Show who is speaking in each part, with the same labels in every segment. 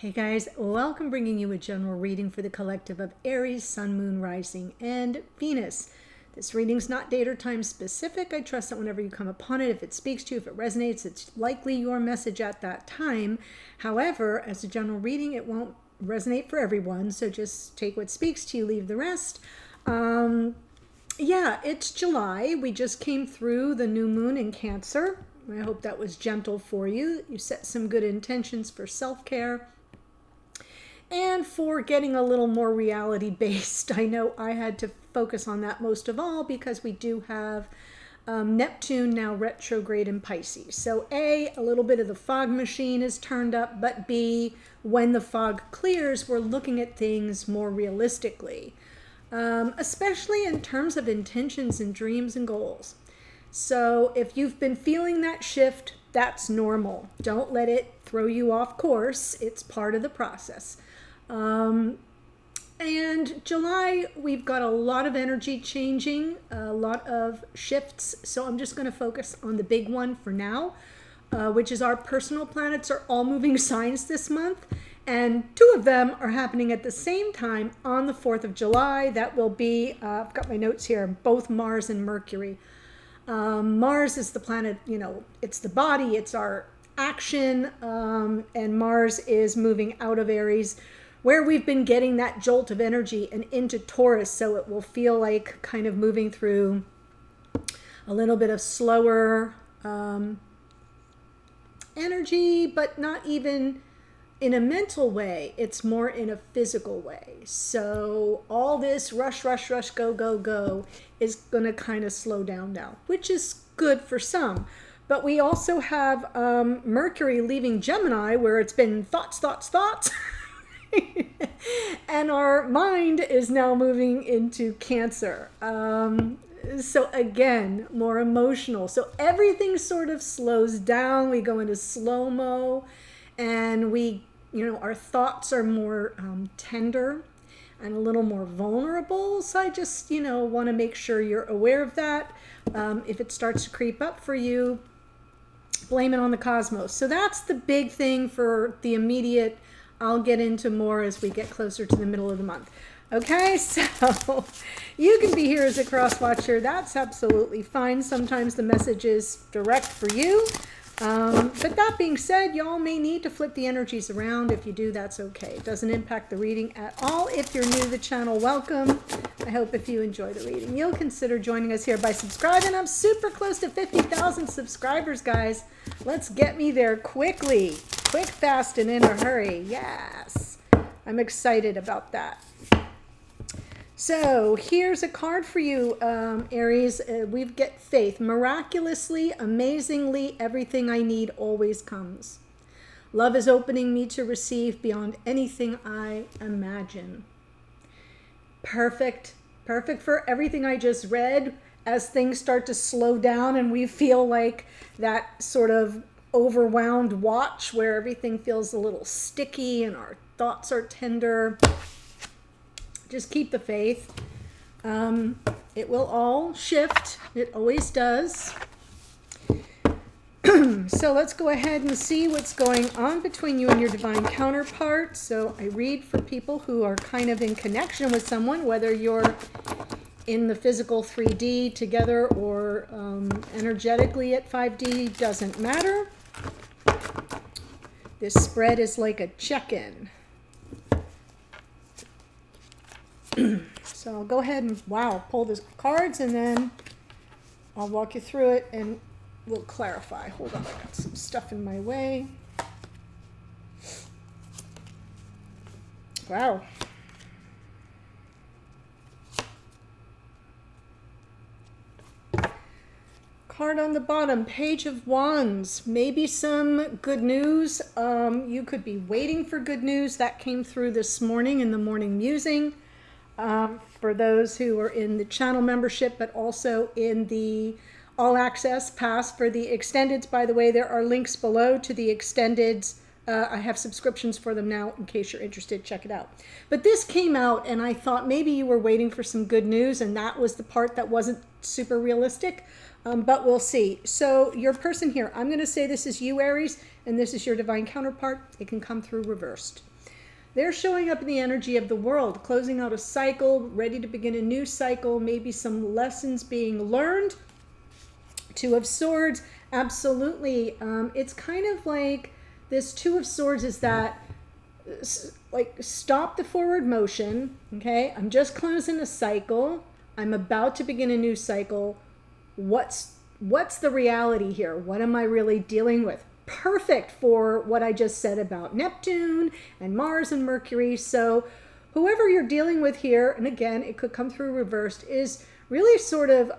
Speaker 1: Hey guys, welcome, bringing you a general reading for the collective of Aries, Sun, Moon, Rising, and Venus. This reading's not date or time specific. I trust that whenever you come upon it, if it speaks to you, if it resonates, it's likely your message at that time. However, as a general reading, it won't resonate for everyone, so just take what speaks to you, leave the rest. Yeah, it's July. We just came through the new moon in Cancer. I hope that was gentle for you. You set some good intentions for self-care and for getting a little more reality based. I know I had to focus on that most of all because we do have Neptune now retrograde in Pisces. So A, little bit of the fog machine is turned up, but B, when the fog clears, we're looking at things more realistically, especially in terms of intentions and dreams and goals. So if you've been feeling that shift, that's normal. Don't let it throw you off course. It's part of the process. And July, we've got a lot of energy changing, a lot of shifts. So I'm just going to focus on the big one for now, which is our personal planets are all moving signs this month. And two of them are happening at the same time on the 4th of July. That will be, I've got my notes here, both Mars and Mercury. Mars is the planet, it's the body, it's our action, and Mars is moving out of Aries, where we've been getting that jolt of energy, and into Taurus, so it will feel like kind of moving through a little bit of slower energy, but not even in a mental way. It's more in a physical way. So all this rush, rush, rush, go, go, go is going to kind of slow down now, which is good for some. But we also have Mercury leaving Gemini, where it's been thoughts, thoughts, thoughts. And our mind is now moving into Cancer. So again, more emotional. So everything sort of slows down. We go into slow-mo, and we, our thoughts are more tender and a little more vulnerable. So I just, want to make sure you're aware of that. If it starts to creep up for you, blame it on the cosmos. So that's the big thing for the immediate. I'll get into more as we get closer to the middle of the month. Okay, so you can be here as a cross watcher. That's absolutely fine. Sometimes the message is direct for you. But that being said, y'all may need to flip the energies around. If you do, that's okay. It doesn't impact the reading at all. If you're new to the channel, welcome. I hope if you enjoy the reading, you'll consider joining us here by subscribing. I'm super close to 50,000 subscribers, guys. Let's get me there quickly. Quick, fast, and in a hurry. Yes. I'm excited about that. So here's a card for you, Aries. We've got faith. Miraculously, amazingly, everything I need always comes. Love is opening me to receive beyond anything I imagine. Perfect. Perfect for everything I just read. As things start to slow down and we feel like that sort of overwhelmed watch where everything feels a little sticky and our thoughts are tender. Just keep the faith. It will all shift. It always does. So let's go ahead and see what's going on between you and your divine counterpart. So I read for people who are kind of in connection with someone, whether you're in the physical 3D together or energetically at 5D, doesn't matter. This spread is like a check-in. So I'll go ahead and, pull the cards, and then I'll walk you through it and we'll clarify. Hold on, I got some stuff in my way. Wow. Card on the bottom, Page of Wands. Maybe some good news. You could be waiting for good news. That came through this morning in the morning musing. For those who are in the channel membership, but also in the all access pass for the extendeds. By the way, there are links below to the extendeds. I have subscriptions for them now in case you're interested. Check it out. But this came out and I thought maybe you were waiting for some good news, and that was the part that wasn't super realistic, but we'll see. So your person here, I'm going to say this is you, Aries, and this is your divine counterpart. It can come through reversed. They're showing up in the energy of the world, closing out a cycle, ready to begin a new cycle, maybe some lessons being learned. Two of Swords, absolutely. It's kind of like this Two of Swords is that, like, stop the forward motion, okay? I'm just closing a cycle. I'm about to begin a new cycle. What's the reality here? What am I really dealing with? Perfect for what I just said about Neptune and Mars and Mercury. So whoever you're dealing with here, and again, it could come through reversed, is really sort of,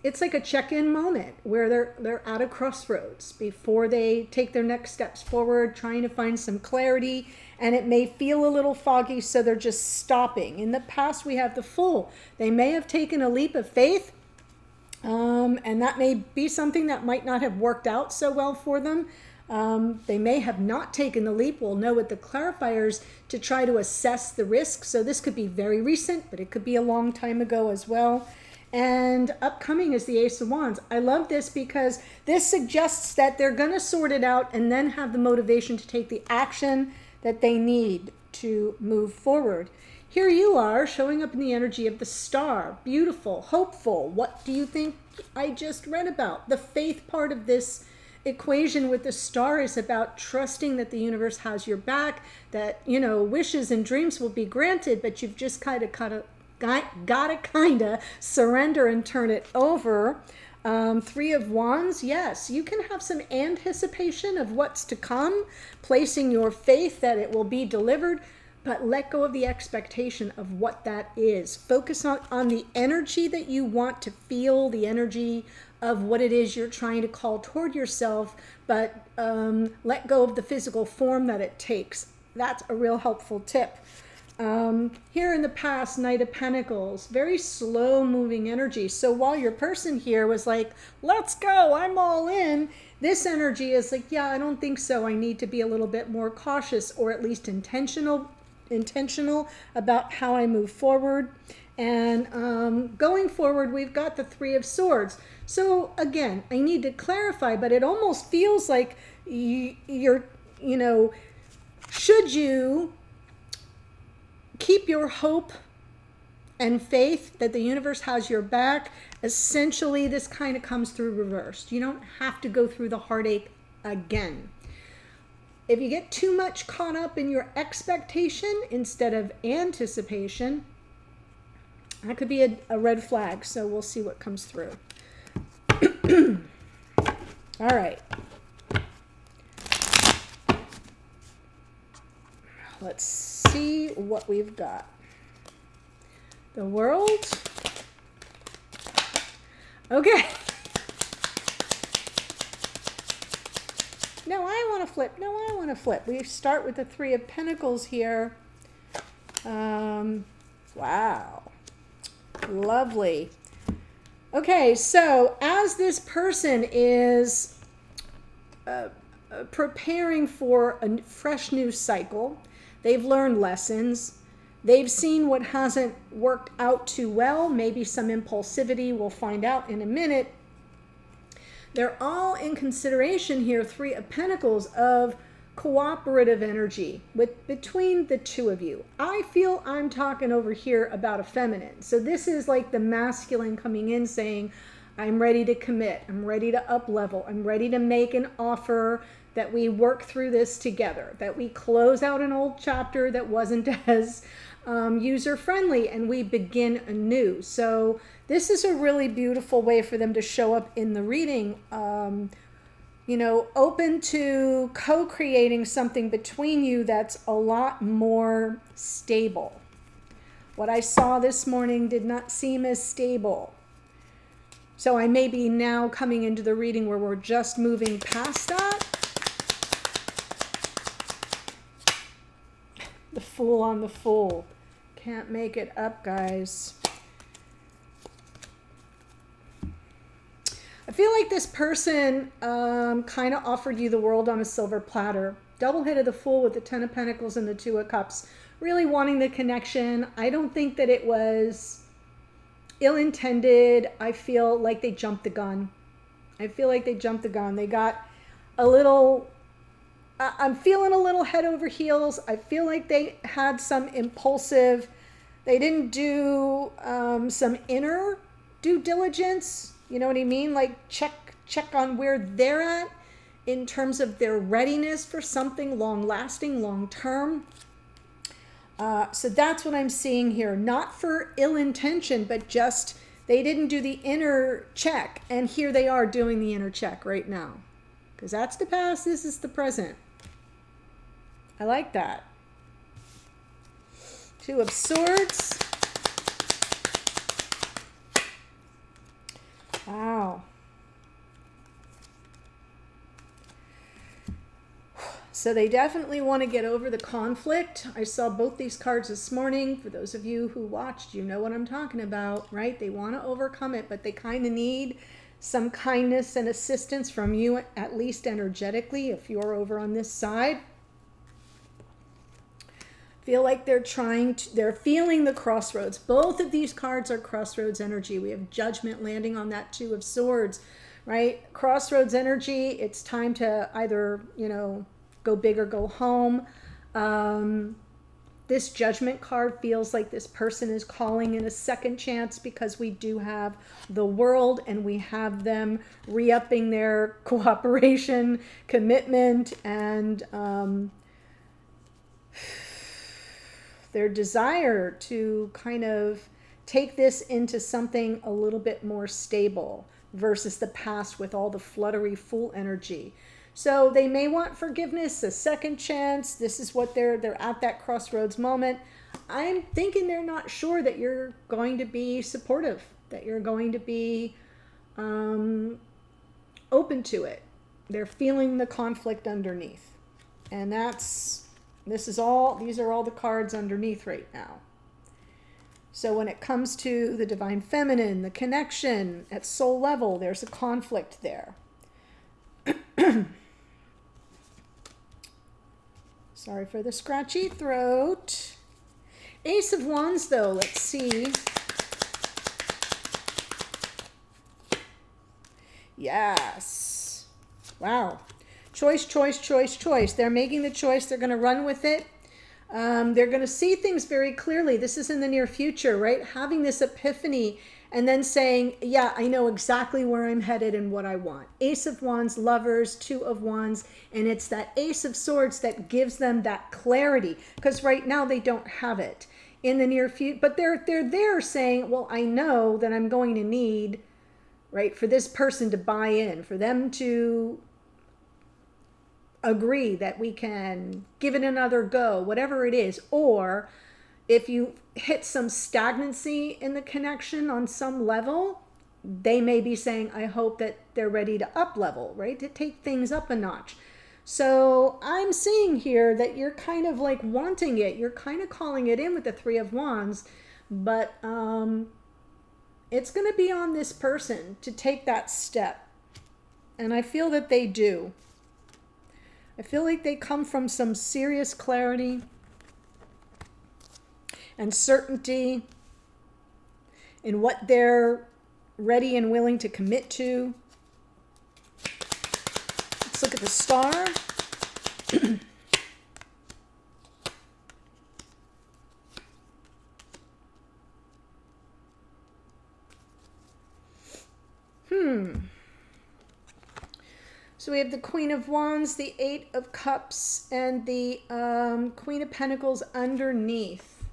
Speaker 1: it's like a check-in moment where they're at a crossroads before they take their next steps forward, trying to find some clarity, and it may feel a little foggy, so they're just stopping. In the past, we have the Fool. They may have taken a leap of faith, and that may be something that might not have worked out so well for them. They may have not taken the leap. We'll know with the clarifiers to try to assess the risk. So this could be very recent, but it could be a long time ago as well. And upcoming is the Ace of Wands. I love this because this suggests that they're going to sort it out and then have the motivation to take the action that they need to move forward. Here you are showing up in the energy of the Star. Beautiful, hopeful. What do you think I just read about? The faith part of this equation with the Star is about trusting that the universe has your back, that, you know, wishes and dreams will be granted, but you've just gotta kind of surrender and turn it over. Three of Wands, yes, you can have some anticipation of what's to come, placing your faith that it will be delivered, but let go of the expectation of what that is. Focus on the energy that you want to feel, the energy of what it is you're trying to call toward yourself, but let go of the physical form that it takes. That's a real helpful tip. Here in the past, Knight of Pentacles, very slow moving energy. So while your person here was like, let's go, I'm all in, this energy is like, yeah, I don't think so. I need to be a little bit more cautious, or at least intentional about how I move forward. And going forward, we've got the Three of Swords. So again, I need to clarify, but it almost feels like you're, you know, should you keep your hope and faith that the universe has your back? Essentially, this kind of comes through reversed. You don't have to go through the heartache again. If you get too much caught up in your expectation instead of anticipation, that could be a red flag. So we'll see what comes through. All right. Let's see what we've got. The World. Okay. No, I want to flip. No, I want to flip. We start with the Three of Pentacles here. Wow. Lovely. Okay, so as this person is preparing for a fresh new cycle, they've learned lessons. They've seen what hasn't worked out too well, maybe some impulsivity. We'll find out in a minute. They're all in consideration here, Three of Pentacles, of cooperative energy between the two of you. I feel I'm talking over here about a feminine. So this is like the masculine coming in saying, I'm ready to commit. I'm ready to up level. I'm ready to make an offer, that we work through this together, that we close out an old chapter that wasn't as user-friendly, and we begin anew. So this is a really beautiful way for them to show up in the reading, you know, open to co-creating something between you that's a lot more stable. What I saw this morning did not seem as stable. So I may be now coming into the reading where we're just moving past that. The Fool on the Fool. Can't make it up, guys. I feel like this person kind of offered you the world on a silver platter. Double-headed the Fool with the Ten of Pentacles and the Two of Cups. Really wanting the connection. I don't think that it was ill-intended. I feel like they jumped the gun. They got a little I'm feeling a little head over heels. I feel like they had some impulsive, they didn't do some inner due diligence. You know what I mean? Like check on where they're at in terms of their readiness for something long lasting, long term. So that's what I'm seeing here. Not for ill intention, but just they didn't do the inner check. And here they are doing the inner check right now. Because that's the past, this is the present. I like that. Two of Swords. Wow. So they definitely want to get over the conflict. I saw both these cards this morning. For those of you who watched, you know what I'm talking about, right? They want to overcome it, but they kind of need some kindness and assistance from you, at least energetically, if you're over on this side. Feel like they're feeling the crossroads. Both of these cards are crossroads energy. We have Judgment landing on that Two of Swords, right? Crossroads energy, it's time to either, go big or go home. This Judgment card feels like this person is calling in a second chance, because we do have the World and we have them re-upping their cooperation, commitment, and their desire to kind of take this into something a little bit more stable versus the past with all the fluttery Fool energy. So they may want forgiveness, a second chance. This is what they're at that crossroads moment. I'm thinking they're not sure that you're going to be supportive, that you're going to be open to it. They're feeling the conflict underneath. And these are all the cards underneath right now. So when it comes to the Divine Feminine, the connection at soul level, there's a conflict there. Sorry for the scratchy throat. Ace of Wands, though, let's see. Yes. Wow. Choice, choice, choice, choice. They're making the choice. They're going to run with it. They're going to see things very clearly. This is in the near future, right? Having this epiphany and then saying, yeah, I know exactly where I'm headed and what I want. Ace of Wands, Lovers, Two of Wands, and it's that Ace of Swords that gives them that clarity, because right now they don't have it in the near future. But they're there saying, well, I know that I'm going to need, right, for this person to buy in, for them to agree that we can give it another go, whatever it is. Or if you hit some stagnancy in the connection on some level, they may be saying, I hope that they're ready to up level, right? To take things up a notch. So I'm seeing here that you're kind of like wanting it. You're kind of calling it in with the Three of Wands, but it's going to be on this person to take that step. And I feel that they do. I feel like they come from some serious clarity and certainty in what they're ready and willing to commit to. Let's look at the Star. So we have the Queen of Wands, the Eight of Cups, and the Queen of Pentacles underneath.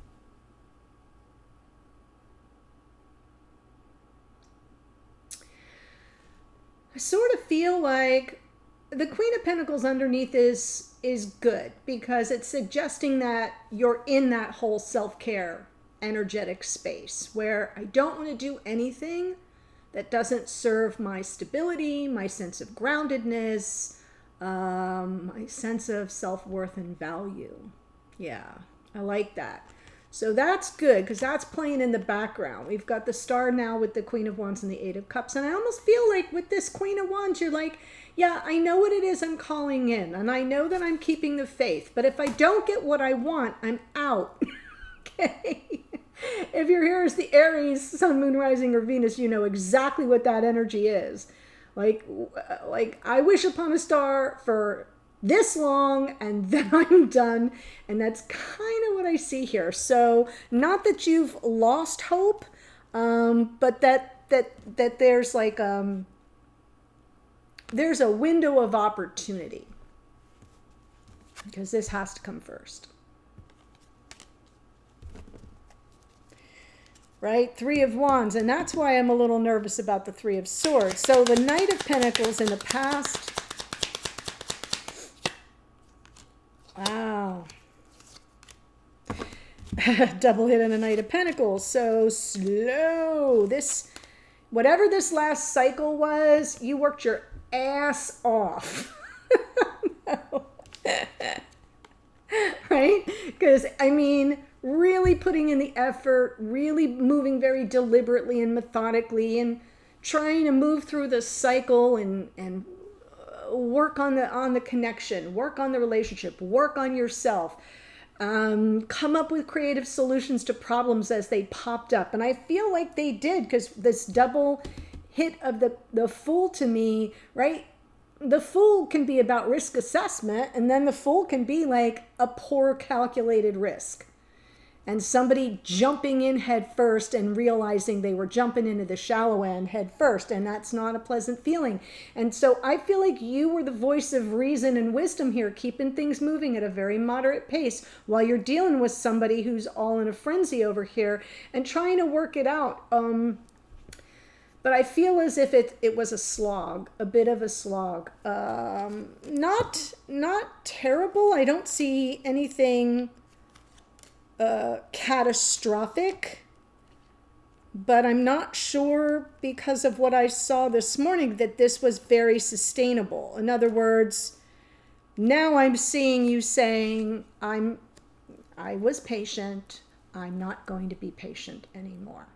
Speaker 1: I sort of feel like the Queen of Pentacles underneath is good, because it's suggesting that you're in that whole self-care energetic space where I don't want to do anything that doesn't serve my stability, my sense of groundedness, my sense of self-worth and value. Yeah, I like that. So that's good, because that's playing in the background. We've got the Star now with the Queen of Wands and the Eight of Cups. And I almost feel like with this Queen of Wands, you're like, yeah, I know what it is I'm calling in. And I know that I'm keeping the faith. But if I don't get what I want, I'm out. Okay? If you're here as the Aries, Sun, Moon, Rising, or Venus, you know exactly what that energy is. Like I wish upon a star for this long and then I'm done. And that's kind of what I see here. So not that you've lost hope, but that there's like, there's a window of opportunity, because this has to come first. Right? Three of Wands. And that's why I'm a little nervous about the Three of Swords. So the Knight of Pentacles in the past. Wow. Double hit on a Knight of Pentacles. So slow. This, whatever this last cycle was, you worked your ass off. No. Right? Because, I mean, really putting in the effort, really moving very deliberately and methodically, and trying to move through the cycle and work on the connection, work on the relationship, work on yourself, come up with creative solutions to problems as they popped up. And I feel like they did, because this double hit of the Fool to me, right? The Fool can be about risk assessment, and then the Fool can be like a poor calculated risk. And somebody jumping in head first and realizing they were jumping into the shallow end head first, and that's not a pleasant feeling. And so I feel like you were the voice of reason and wisdom here, keeping things moving at a very moderate pace while you're dealing with somebody who's all in a frenzy over here and trying to work it out. But I feel as if it was a slog, a bit of a slog. Not terrible. I don't see anything catastrophic, but I'm not sure, because of what I saw this morning, that this was very sustainable. In other words, now I'm seeing you saying, I was patient, I'm not going to be patient anymore.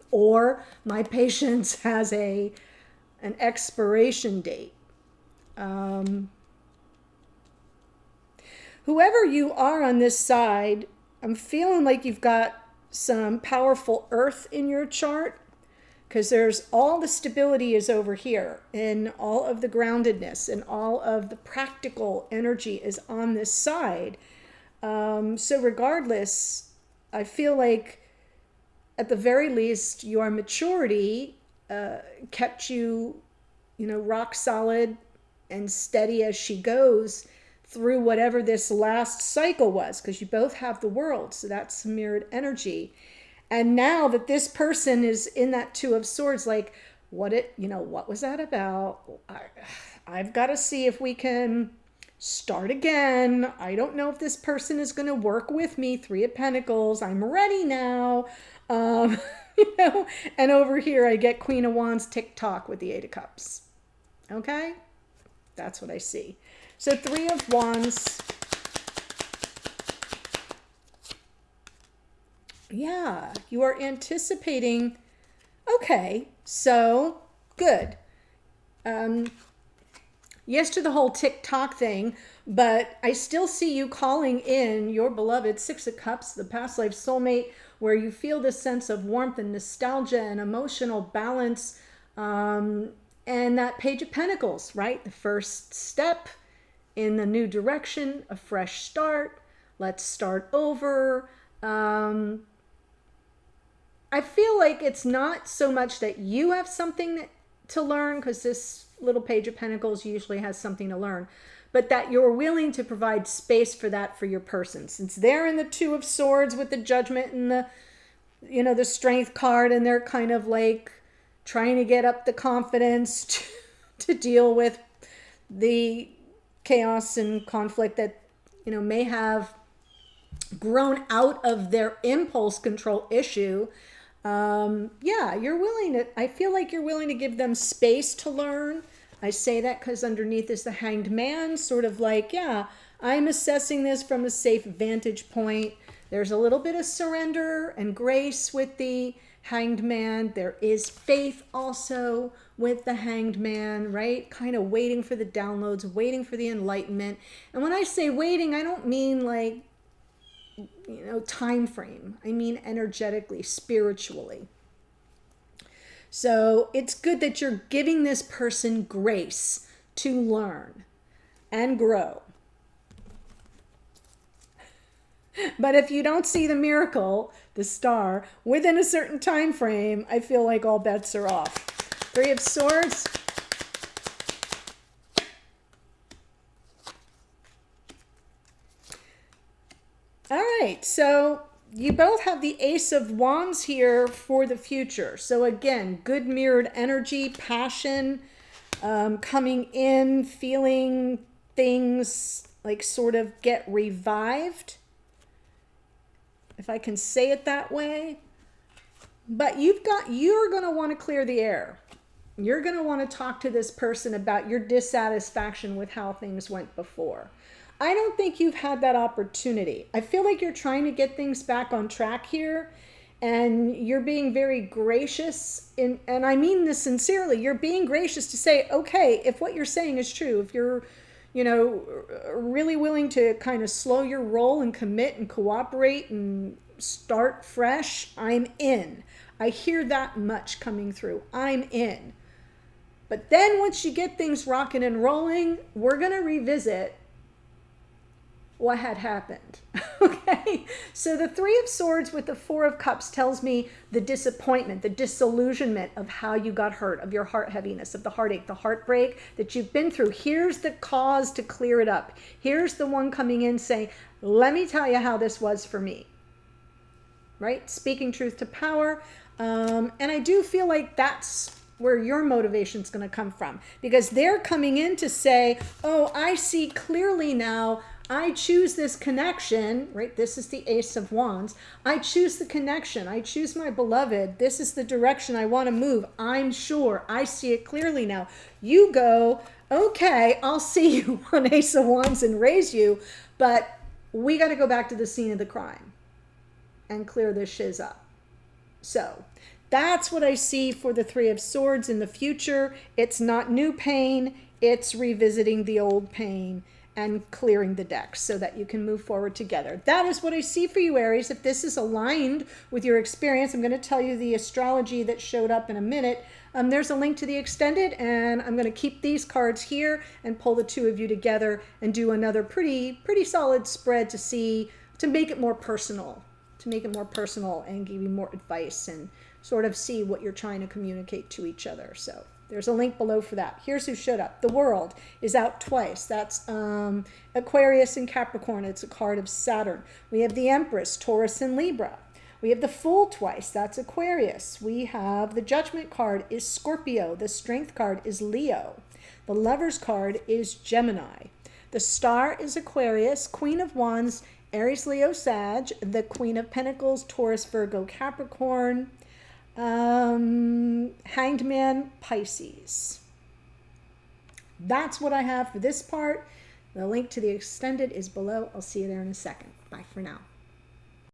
Speaker 1: Or my patience has an expiration date. Whoever you are on this side, I'm feeling like you've got some powerful earth in your chart, because there's all the stability is over here, and all of the groundedness and all of the practical energy is on this side. So regardless, I feel like at the very least your maturity kept you, rock solid and steady as she goes through whatever this last cycle was, because you both have the World, so that's mirrored energy. And now that this person is in that Two of Swords, like, what was that about? I've got to see if we can start again. I don't know if this person is going to work with me. Three of Pentacles. I'm ready now. And over here I get Queen of Wands tick-tock with the Eight of Cups. Okay? That's what I see. So Three of Wands. Yeah, you are anticipating. Okay, so good. Yes to the whole TikTok thing, but I still see you calling in your beloved Six of Cups, the past life soulmate, where you feel this sense of warmth and nostalgia and emotional balance, and that Page of Pentacles, right? The first step in the new direction, a fresh start. Let's start over. I feel like it's not so much that you have something to learn, because this little Page of Pentacles usually has something to learn, but that you're willing to provide space for that for your person. Since they're in the Two of Swords with the Judgment and the Strength card, and they're kind of like trying to get up the confidence to deal with the chaos and conflict that, may have grown out of their impulse control issue. Yeah, you're willing to, I feel like you're willing to give them space to learn. I say that because underneath is the Hanged Man, sort of like, yeah, I'm assessing this from a safe vantage point. There's a little bit of surrender and grace with the Hanged Man. There is faith also with the Hanged Man, right? Kind of waiting for the downloads, waiting for the enlightenment. And when I say waiting, I don't mean like, time frame. I mean energetically, spiritually. So it's good that you're giving this person grace to learn and grow. But if you don't see the miracle, the star, within a certain time frame, I feel like all bets are off. Three of Swords. All right, so you both have the Ace of Wands here for the future. So again, good mirrored energy, passion, coming in, feeling things like sort of get revived, if I can say it that way. But you're going to want to clear the air. You're going to want to talk to this person about your dissatisfaction with how things went before. I don't think you've had that opportunity. I feel like you're trying to get things back on track here, and you're being very gracious and I mean this sincerely. You're being gracious to say, okay, if what you're saying is true, if you're, really willing to kind of slow your roll and commit and cooperate and start fresh, I'm in. I hear that much coming through. I'm in. But then once you get things rocking and rolling, we're going to revisit what had happened. Okay, so the Three of Swords with the Four of Cups tells me the disappointment, the disillusionment of how you got hurt, of your heart heaviness, of the heartache, the heartbreak that you've been through. Here's the cause to clear it up. Here's the one coming in saying, let me tell you how this was for me. Right? Speaking truth to power. And I do feel like that's where your motivation is going to come from, because they're coming in to say, oh, I see clearly now. I choose this connection, right? This is the Ace of Wands. I choose the connection. I choose my beloved. This is the direction I want to move. I'm sure. I see it clearly now. You go, okay, I'll see you on Ace of Wands and raise you, but we got to go back to the scene of the crime and clear this shiz up. So that's what I see for the Three of Swords in the future. It's not new pain. It's revisiting the old pain and clearing the decks so that you can move forward together. That is what I see for you, Aries. If this is aligned with your experience, I'm going to tell you the astrology that showed up in a minute. There's a link to the extended, and I'm going to keep these cards here and pull the two of you together and do another pretty solid spread to make it more personal, and give you more advice and sort of see what you're trying to communicate to each other. So there's a link below for that. Here's who showed up. The World is out twice. That's Aquarius and Capricorn. It's a card of Saturn. We have the Empress, Taurus and Libra. We have the Fool twice. That's Aquarius. We have the Judgment card is Scorpio. The Strength card is Leo. The Lovers card is Gemini. The Star is Aquarius. Queen of Wands, Aries, Leo, Sag. The Queen of Pentacles, Taurus, Virgo, Capricorn. Hanged Man, Pisces. That's what I have for this part. The link to the extended is below. I'll see you there in a second. Bye for now.